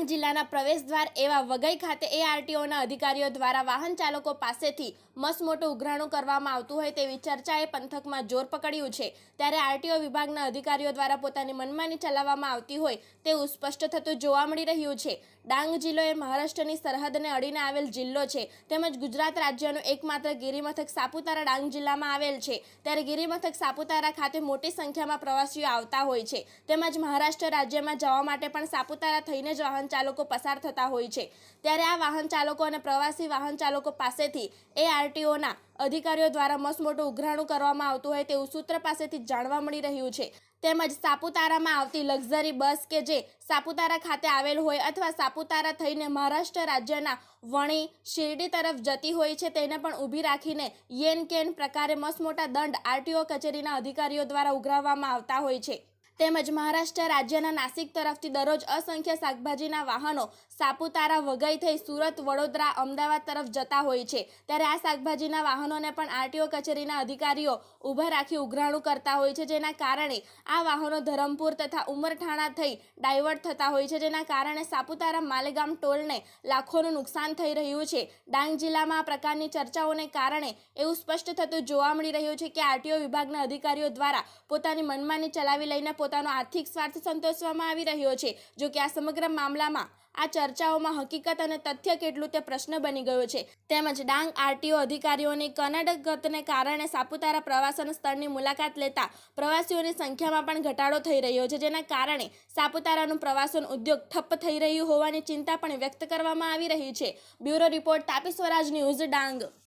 જિલ્લાના પ્રવેશદ્વાર એવા વઘઈ ખાતે ARTOના અધિકારીઓ દ્વારા વાહન ચાલકો પાસેથી મસમોટું ઉઘરાણું કરવામાં આવતું હોય તેવી ચર્ચાએ પંથકમાં જોર પકડ્યું છે। ત્યારે RTO વિભાગના અધિકારીઓ દ્વારા પોતાની મનમાની ચલાવવામાં આવતી હોય તેવું સ્પષ્ટ થતું જોવા મળી રહ્યું છે। ડાંગ જિલ્લો એ મહારાષ્ટ્રની સરહદને અડીને આવેલ જિલ્લો છે, તેમજ ગુજરાત રાજ્યનું એકમાત્ર ગિરિમથક સાપુતારા ડાંગ જિલ્લામાં આવેલ છે। ત્યારે ગિરિમથક સાપુતારા ખાતે મોટી સંખ્યામાં પ્રવાસીઓ આવતા હોય છે, તેમજ મહારાષ્ટ્ર રાજ્યમાં જવા માટે પણ સાપુતારા થઈને જ વાહન ચાલકો પસાર થતા હોય છે। ત્યારે આ વાહન ચાલકો અને પ્રવાસી વાહન ચાલકો પાસેથી ARTOના અધિકારીઓ દ્વારા મસમોટું ઉઘરાણું કરવામાં આવતું હોય તેવું સૂત્ર પાસેથી જાણવા મળી રહ્યું છે। તેમજ સાપુતારામાં આવતી લક્ઝરી બસ કે જે સાપુતારા ખાતે આવેલ હોય અથવા સાપુતારા થઈને મહારાષ્ટ્ર રાજ્યના વણી શિરડી તરફ જતી હોય છે, તેને પણ ઊભી રાખીને યેન કેન પ્રકારે મસમોટા દંડ RTO કચેરીના અધિકારીઓ દ્વારા ઉઘરાવવામાં આવતા હોય છે। તેમજ મહારાષ્ટ્ર રાજ્યના નાસિક તરફથી દરરોજ અસંખ્ય શાકભાજીના વાહનો સાપુતારા વઘઈ થઈ સુરત, વડોદરા, અમદાવાદ તરફ જતા હોય છે। ત્યારે આ શાકભાજીના વાહનોને પણ RTO કચેરીના અધિકારીઓ ઊભા રાખી ઉઘરાણું કરતા હોય છે, જેના કારણે આ વાહનો ધરમપુર તથા ઉમરઠાણા થઈ ડાયવર્ટ થતા હોય છે, જેના કારણે સાપુતારા માલેગામ ટોલને લાખોનું નુકસાન થઈ રહ્યું છે। ડાંગ જિલ્લામાં આ પ્રકારની ચર્ચાઓને કારણે એવું સ્પષ્ટ થતું જોવા મળી રહ્યું છે કે RTO વિભાગના અધિકારીઓ દ્વારા પોતાની મનમાની ચલાવી લઈને પોતાનો આર્થિક સ્વાર્થ સંતોષવામાં આવી રહ્યો છે। જો કે આ સમગ્ર મામલામાં આ ચર્ચાઓમાં હકીકત અને તથ્ય કેટલું તે પ્રશ્ન બની ગયો છે। તેમજ ડાંગ RTO અધિકારીઓની કનડગતને કારણે સાપુતારા પ્રવાસન સ્થળની મુલાકાત લેતા પ્રવાસીઓની સંખ્યામાં પણ ઘટાડો થઈ રહ્યો છે, જેના કારણે સાપુતારાનું પ્રવાસન ઉદ્યોગ ઠપ્પ થઈ રહ્યું હોવાની ચિંતા પણ વ્યક્ત કરવામાં આવી રહી છે। બ્યુરો રિપોર્ટ, તાપી સ્વરાજ ન્યૂઝ, ડાંગ।